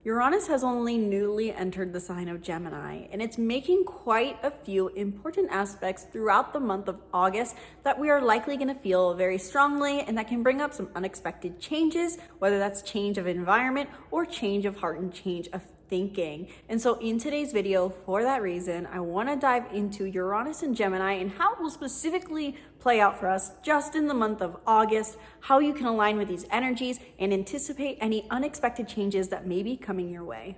Uranus has only newly entered the sign of Gemini, and it's making quite a few important aspects throughout the month of August that we are likely going to feel very strongly, and that can bring up some unexpected changes, whether that's change of environment or change of heart and change of thinking. And so in today's video, for that reason, I want to dive into Uranus and Gemini and how it will specifically play out for us just in the month of August, how you can align with these energies and anticipate any unexpected changes that may be coming your way.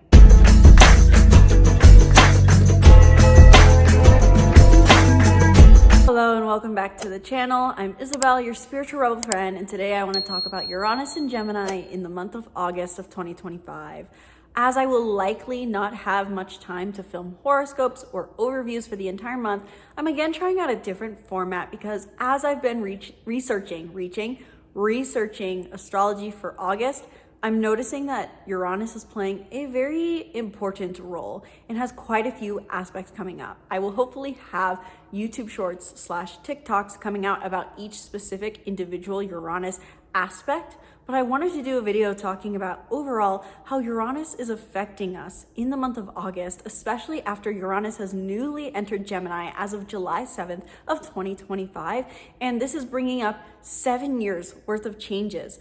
Hello and welcome back to the channel. I'm Isabel, your spiritual rebel friend, and today I want to talk about Uranus and Gemini in the month of August of 2025. As I will likely not have much time to film horoscopes or overviews for the entire month, I'm again trying out a different format because as I've been researching astrology for August, I'm noticing that Uranus is playing a very important role and has quite a few aspects coming up. I will hopefully have YouTube shorts / TikToks coming out about each specific individual Uranus aspect, but I wanted to do a video talking about overall how Uranus is affecting us in the month of August, especially after Uranus has newly entered Gemini as of July 7th of 2025. And this is bringing up 7 years worth of changes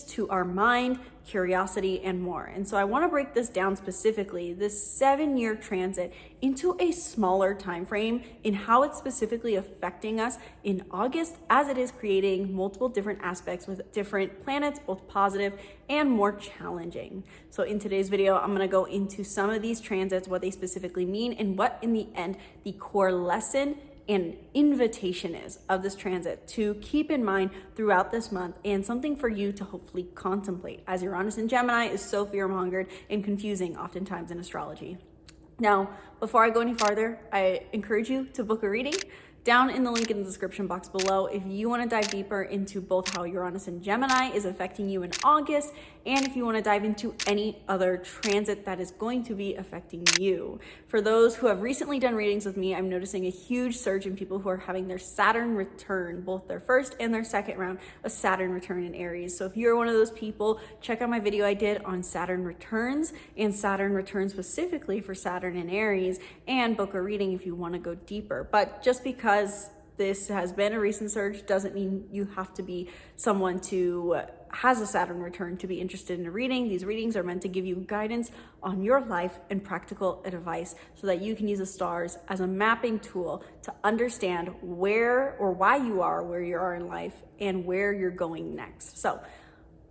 to our mind, curiosity, and more. And so I want to break this down specifically, this 7-year transit, into a smaller time frame in how it's specifically affecting us in August, as it is creating multiple different aspects with different planets, both positive and more challenging. So in today's video, I'm going to go into some of these transits, what they specifically mean, and what in the end the core lesson and invitation is of this transit to keep in mind throughout this month, and something for you to hopefully contemplate, as Uranus and Gemini is so fear-mongered and confusing oftentimes in astrology. Now, before I go any farther, I encourage you to book a reading down in the link in the description box below if you want to dive deeper into both how Uranus and Gemini is affecting you in August, and if you want to dive into any other transit that is going to be affecting you. For those who have recently done readings with me, I'm noticing a huge surge in people who are having their Saturn return, both their first and their second round of Saturn return in Aries. So if you're one of those people, check out my video I did on Saturn returns and Saturn returns specifically for Saturn in Aries, and book a reading if you want to go deeper. But just because this has been a recent surge doesn't mean you have to be someone who has a Saturn return to be interested in a reading. These readings are meant to give you guidance on your life and practical advice so that you can use the stars as a mapping tool to understand where or why you are where you are in life and where you're going next. So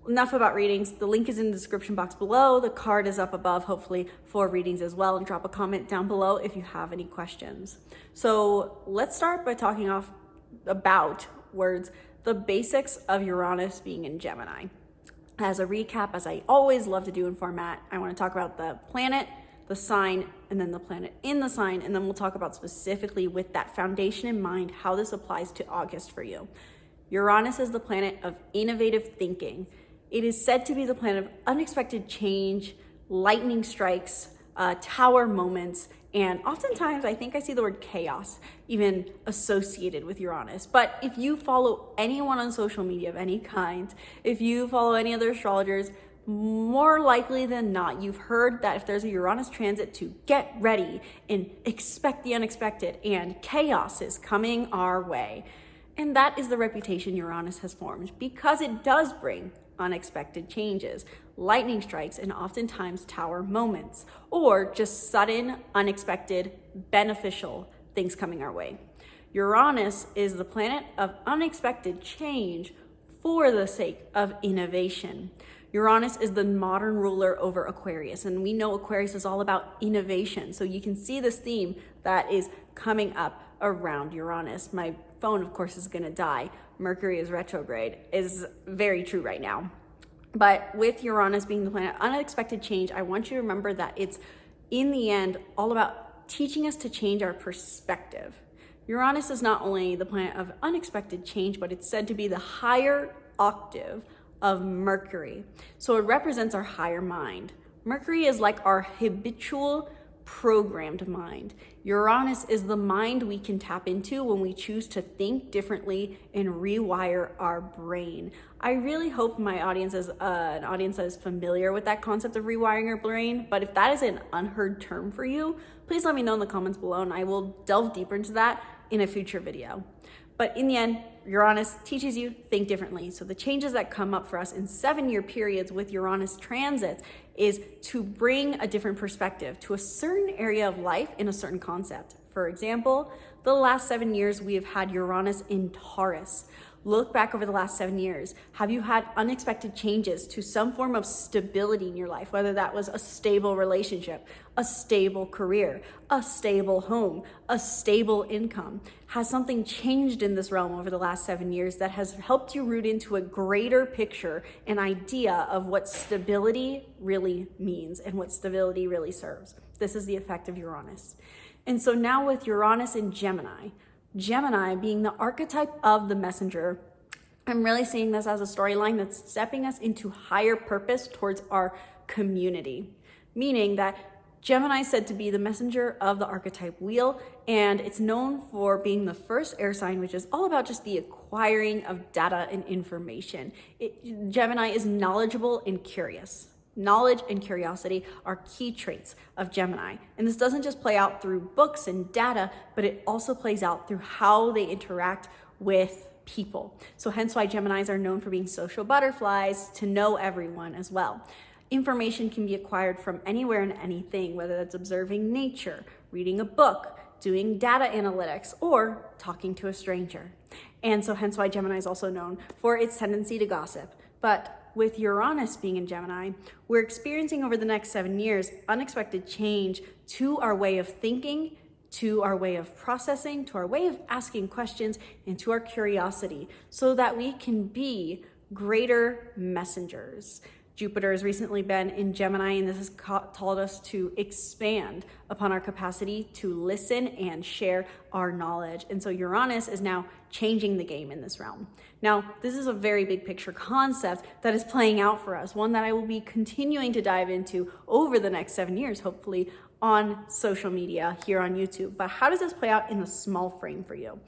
enough about readings. The link is in the description box below. The card is up above, hopefully, for readings as well. And drop a comment down below if you have any questions. So let's start by talking about the basics of Uranus being in Gemini. As a recap, as I always love to do in format, I want to talk about the planet, the sign, and then the planet in the sign. And then we'll talk about specifically with that foundation in mind, how this applies to August for you. Uranus is the planet of innovative thinking. It is said to be the planet of unexpected change, lightning strikes, tower moments, and oftentimes I think I see the word chaos even associated with Uranus. But if you follow anyone on social media of any kind, if you follow any other astrologers, more likely than not, you've heard that if there's a Uranus transit, to get ready and expect the unexpected, and chaos is coming our way. And that is the reputation Uranus has formed because it does bring unexpected changes, lightning strikes, and oftentimes tower moments, or just sudden, unexpected, beneficial things coming our way. Uranus is the planet of unexpected change for the sake of innovation. Uranus is the modern ruler over Aquarius, and we know Aquarius is all about innovation. So you can see this theme that is coming up around Uranus. My phone, of course, is going to die. Mercury is retrograde is very true right now. But with Uranus being the planet of unexpected change, I want you to remember that it's in the end all about teaching us to change our perspective. Uranus is not only the planet of unexpected change, but it's said to be the higher octave of Mercury. So it represents our higher mind. Mercury is like our habitual programmed mind. Uranus is the mind we can tap into when we choose to think differently and rewire our brain. I really hope my audience is an audience that is familiar with that concept of rewiring your brain, but if that is an unheard term for you, please let me know in the comments below and I will delve deeper into that in a future video. But in the end, Uranus teaches you think differently. So the changes that come up for us in 7-year periods with Uranus transits is to bring a different perspective to a certain area of life in a certain concept. For example, the last 7 years we have had Uranus in Taurus. Look back over the last 7 years. Have you had unexpected changes to some form of stability in your life, whether that was a stable relationship, a stable career, a stable home, a stable income? Has something changed in this realm over the last 7 years that has helped you root into a greater picture, an idea of what stability really means and what stability really serves? This is the effect of Uranus. And so now with Uranus in Gemini being the archetype of the messenger, I'm really seeing this as a storyline that's stepping us into higher purpose towards our community, meaning that Gemini is said to be the messenger of the archetype wheel, and it's known for being the first air sign, which is all about just the acquiring of data and information. Gemini is knowledgeable and curious. Knowledge and curiosity are key traits of Gemini. And this doesn't just play out through books and data, but it also plays out through how they interact with people. So hence why Geminis are known for being social butterflies, to know everyone as well. Information can be acquired from anywhere and anything, whether that's observing nature, reading a book, doing data analytics, or talking to a stranger. And so hence why Gemini is also known for its tendency to gossip. But with Uranus being in Gemini, we're experiencing over the next 7 years unexpected change to our way of thinking, to our way of processing, to our way of asking questions, and to our curiosity, so that we can be greater messengers. Jupiter has recently been in Gemini, and this has taught us to expand upon our capacity to listen and share our knowledge. And so Uranus is now changing the game in this realm. Now, this is a very big picture concept that is playing out for us, one that I will be continuing to dive into over the next 7 years, hopefully on social media here on YouTube. But how does this play out in the small frame for you?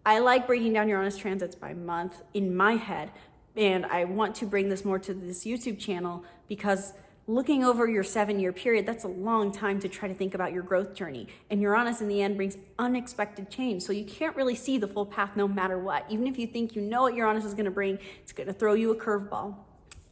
I like breaking down Uranus transits by month in my head, and I want to bring this more to this YouTube channel because looking over your 7-year period, that's a long time to try to think about your growth journey. And Uranus in the end brings unexpected change. So you can't really see the full path no matter what. Even if you think you know what Uranus is gonna bring, it's gonna throw you a curveball.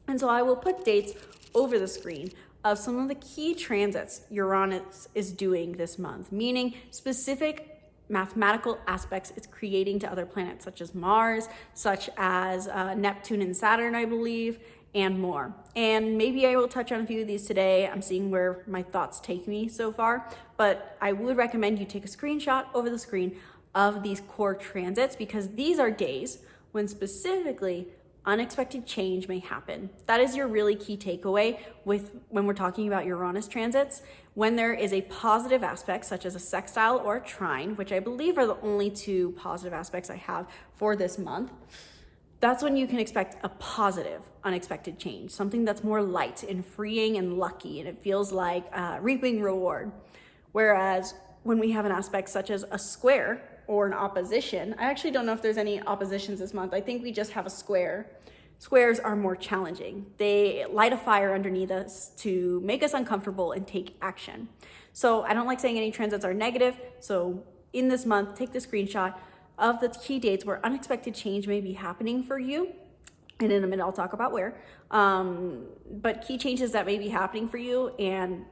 And so I will put dates over the screen of some of the key transits Uranus is doing this month, meaning specific mathematical aspects it's creating to other planets, such as Mars, such as Neptune and Saturn, I believe, and more. And maybe I will touch on a few of these today. I'm seeing where my thoughts take me so far, but I would recommend you take a screenshot over the screen of these core transits, because these are days when specifically unexpected change may happen. That is your really key takeaway when we're talking about Uranus transits. When there is a positive aspect, such as a sextile or a trine, which I believe are the only 2 positive aspects I have for this month, that's when you can expect a positive, unexpected change, something that's more light and freeing and lucky, and it feels like reaping reward. Whereas when we have an aspect such as a square or an opposition, I actually don't know if there's any oppositions this month. I think we just have a square. Squares are more challenging. They light a fire underneath us to make us uncomfortable and take action. So I don't like saying any transits are negative. So in this month, take the screenshot of the key dates where unexpected change may be happening for you. And in a minute, I'll talk about where. But key changes that may be happening for you, and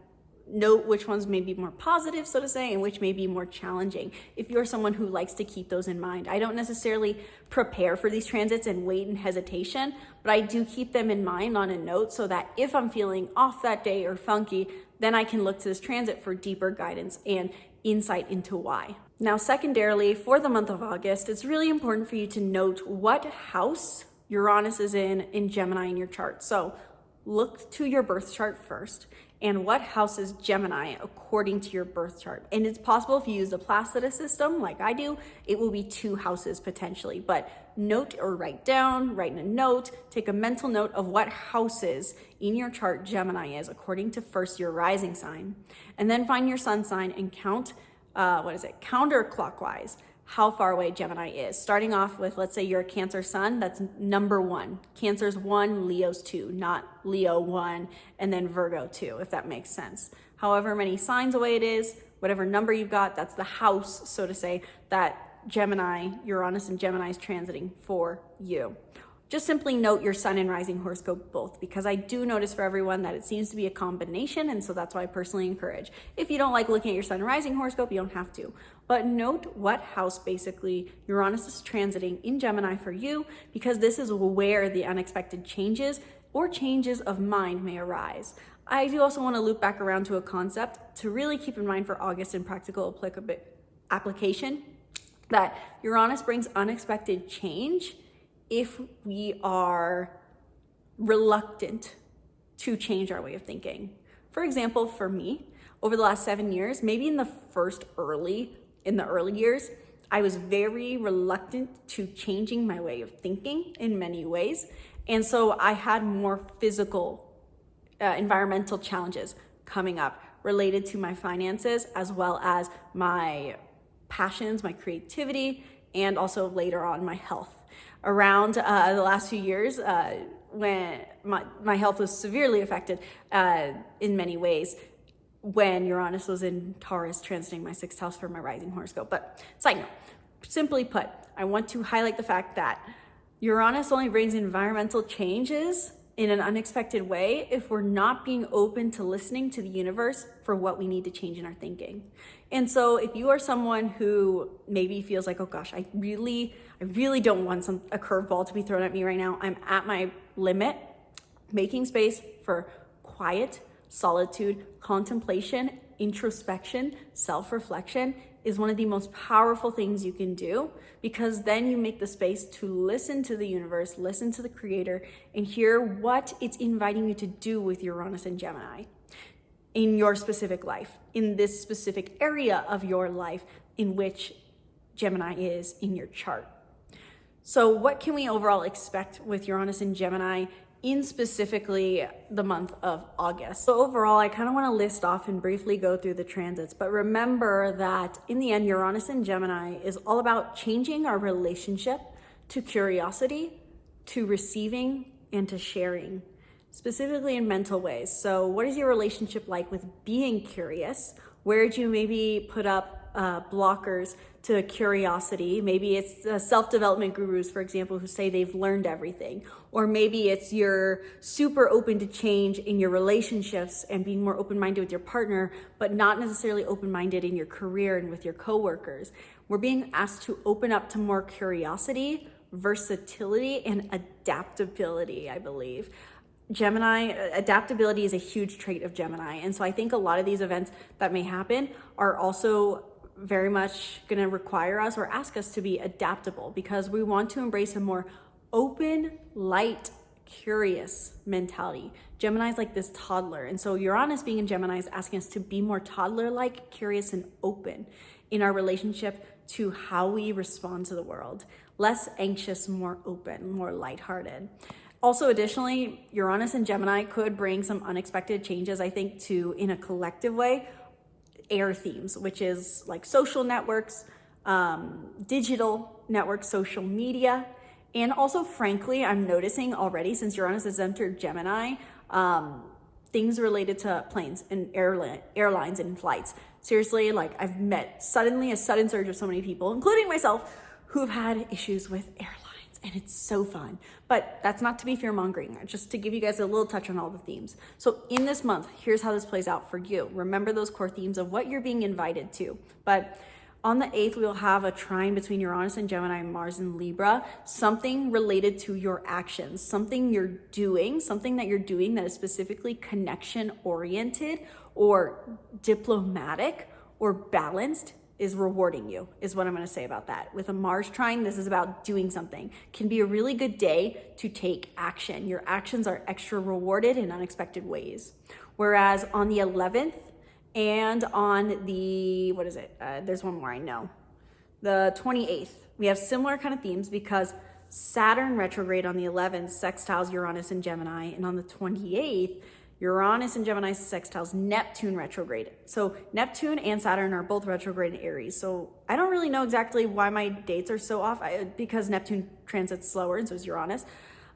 note which ones may be more positive, so to say, and which may be more challenging if you're someone who likes to keep those in mind. I don't necessarily prepare for these transits and wait in hesitation, but I do keep them in mind on a note so that if I'm feeling off that day or funky, then I can look to this transit for deeper guidance and insight into why. Now, secondarily, for the month of August, it's really important for you to note what house Uranus is in Gemini in your chart. So look to your birth chart first and what house is Gemini according to your birth chart. And it's possible if you use the Placida system like I do, it will be 2 houses potentially, but note or write in a note, take a mental note of what houses in your chart Gemini is according to first your rising sign, and then find your sun sign and count, counterclockwise how far away Gemini is. Starting off with, let's say you're a Cancer sun, that's number 1. Cancer's 1, Leo's 2, not Leo 1 and then Virgo 2, if that makes sense. However many signs away it is, whatever number you've got, that's the house, so to say, that Gemini, Uranus and Gemini is transiting for you. Just simply note your sun and rising horoscope both, because I do notice for everyone that it seems to be a combination, and so that's why I personally encourage. If you don't like looking at your sun and rising horoscope, you don't have to. But note what house basically Uranus is transiting in Gemini for you, because this is where the unexpected changes or changes of mind may arise. I do also want to loop back around to a concept to really keep in mind for August in practical application, that Uranus brings unexpected change if we are reluctant to change our way of thinking. For example, for me, over the last 7 years, maybe in the early years, I was very reluctant to changing my way of thinking in many ways. And so I had more physical, environmental challenges coming up related to my finances, as well as my passions, my creativity, and also later on my health. Around the last few years, when my health was severely affected in many ways, when Uranus was in Taurus, transiting my 6th house for my rising horoscope. But side note, simply put, I want to highlight the fact that Uranus only brings environmental changes in an unexpected way if we're not being open to listening to the universe for what we need to change in our thinking. And so if you are someone who maybe feels like, oh gosh, I really don't want a curveball to be thrown at me right now, I'm at my limit, making space for quiet, solitude, contemplation, introspection, self-reflection is one of the most powerful things you can do, because then you make the space to listen to the universe, listen to the creator, and hear what it's inviting you to do with Uranus and Gemini in your specific life, in this specific area of your life in which Gemini is in your chart. So what can we overall expect with Uranus and Gemini in specifically the month of August? So overall, I kind of want to list off and briefly go through the transits, but remember that in the end, Uranus and Gemini is all about changing our relationship to curiosity, to receiving, and to sharing, specifically in mental ways. So what is your relationship like with being curious? Where do you maybe put up blockers to curiosity? Maybe it's self-development gurus, for example, who say they've learned everything. Or maybe it's you're super open to change in your relationships and being more open-minded with your partner, but not necessarily open-minded in your career and with your coworkers. We're being asked to open up to more curiosity, versatility, and adaptability, I believe. Gemini, adaptability is a huge trait of Gemini. And so I think a lot of these events that may happen are also very much going to require us or ask us to be adaptable, because we want to embrace a more open, light, curious mentality. Gemini is like this toddler. And so Uranus being in Gemini is asking us to be more toddler-like, curious, and open in our relationship to how we respond to the world. Less anxious, more open, more lighthearted. Also, additionally, Uranus and Gemini could bring some unexpected changes, I think, to, in a collective way, air themes, which is like social networks, digital networks, social media, and also, frankly, I'm noticing already, since Uranus has entered Gemini, things related to planes and airlines and flights. Seriously, like I've met suddenly a sudden surge of so many people, including myself, who've had issues with airlines. And it's so fun. But that's not to be fear-mongering, just to give you guys a little touch on all the themes. So in this month, here's how this plays out for you. Remember those core themes of what you're being invited to. But on the 8th, we'll have a trine between Uranus and Gemini, Mars and Libra, something related to your actions, something you're doing, something that you're doing that is specifically connection-oriented or diplomatic or balanced is rewarding you, is what I'm going to say about that. With a Mars trine, this is about doing something. Can be a really good day to take action. Your actions are extra rewarded in unexpected ways. Whereas on the 11th and on the, there's one more I know, the 28th, we have similar kind of themes because Saturn retrograde on the 11th sextiles Uranus and Gemini, and on the 28th, Uranus and Gemini sextiles Neptune retrograde. So Neptune and Saturn are both retrograde in Aries. So I don't really know exactly why my dates are so off, because Neptune transits slower and so is Uranus.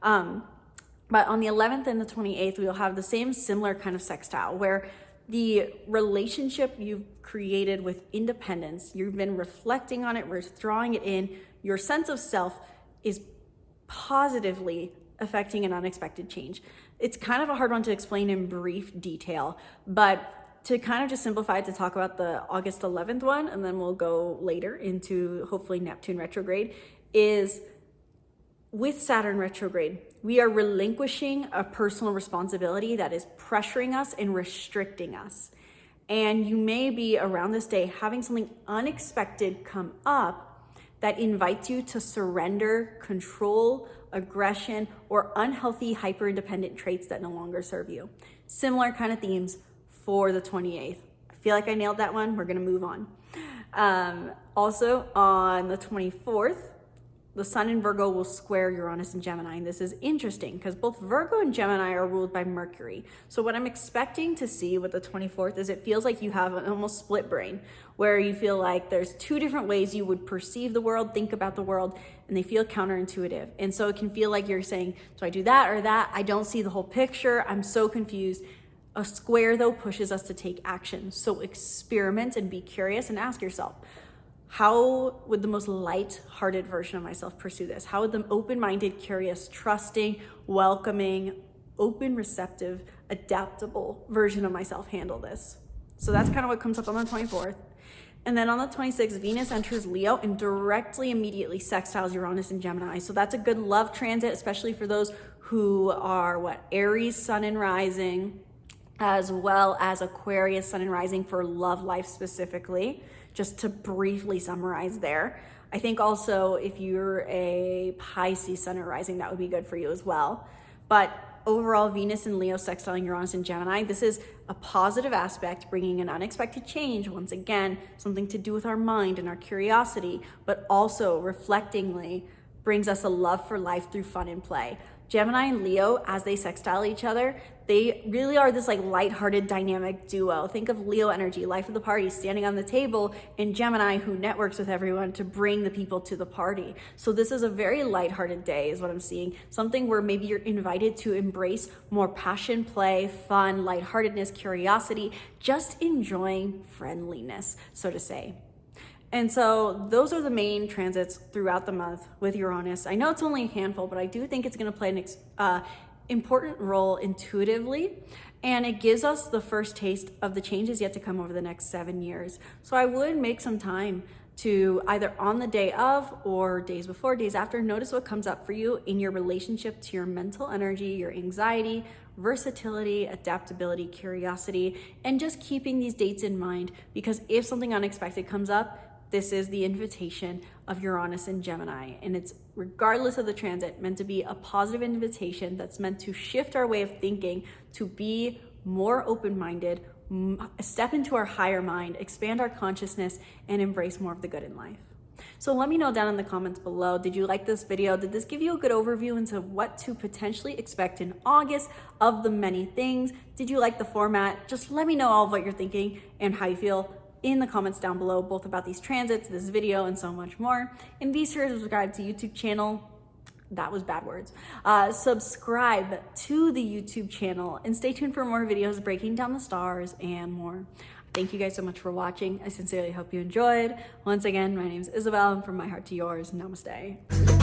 But on the 11th and the 28th, we'll have the same similar kind of sextile where the relationship you've created with independence, you've been reflecting on it, withdrawing it in, your sense of self is positively affecting an unexpected change. It's kind of a hard one to explain in brief detail, but to kind of just simplify it, to talk about the August 11th one, and then we'll go later into hopefully Neptune retrograde, is with Saturn retrograde, we are relinquishing a personal responsibility that is pressuring us and restricting us. And you may be around this day having something unexpected come up that invites you to surrender control, aggression, or unhealthy hyper-independent traits that no longer serve you. Similar kind of themes for the 28th. I feel like I nailed that one. We're gonna move on. Also on the 24th, the Sun in Virgo will square Uranus and Gemini. And this is interesting because both Virgo and Gemini are ruled by Mercury. So what I'm expecting to see with the 24th is it feels like you have an almost split brain, where you feel like there's two different ways you would perceive the world, think about the world, and they feel counterintuitive. And so it can feel like you're saying, do I do that or that? I don't see the whole picture. I'm so confused. A square, though, pushes us to take action. So experiment and be curious and ask yourself, how would the most light-hearted version of myself pursue this? How would the open-minded, curious, trusting, welcoming, open, receptive, adaptable version of myself handle this? So that's kind of what comes up on the 24th. And then on the 26th, Venus enters Leo and directly, immediately sextiles Uranus and Gemini. So that's a good love transit, especially for those who are Aries, Sun and Rising, as well as Aquarius, Sun and Rising for love life specifically. Just to briefly summarize there. I think also if you're a Pisces Sun or Rising, that would be good for you as well. But overall, Venus and Leo sextiling Uranus and Gemini, this is a positive aspect, bringing an unexpected change. Once again, something to do with our mind and our curiosity, but also reflectingly brings us a love for life through fun and play. Gemini and Leo, as they sextile each other, they really are this lighthearted dynamic duo. Think of Leo energy, life of the party, standing on the table, and Gemini, who networks with everyone to bring the people to the party. So this is a very lighthearted day is what I'm seeing. Something where maybe you're invited to embrace more passion, play, fun, lightheartedness, curiosity, just enjoying friendliness, so to say. And so those are the main transits throughout the month with Uranus. I know it's only a handful, but I do think it's going to play an important role intuitively, and it gives us the first taste of the changes yet to come over the next 7 years. So I would make some time to either on the day of or days before, days after, notice what comes up for you in your relationship to your mental energy, your anxiety, versatility, adaptability, curiosity, and just keeping these dates in mind, because if something unexpected comes up, this is the invitation of Uranus and Gemini, and it's, regardless of the transit, meant to be a positive invitation that's meant to shift our way of thinking to be more open-minded, step into our higher mind, expand our consciousness, and embrace more of the good in life. So let me know down in the comments below, did you like this video? Did this give you a good overview into what to potentially expect in August of the many things? Did you like the format? Just let me know all of what you're thinking and how you feel in the comments down below, both about these transits, this video, and so much more. And be sure to subscribe to the YouTube channel. That was bad words. Subscribe to the YouTube channel and stay tuned for more videos breaking down the stars and more. Thank you guys so much for watching. I sincerely hope you enjoyed. Once again, my name is Isabel, and from my heart to yours, namaste.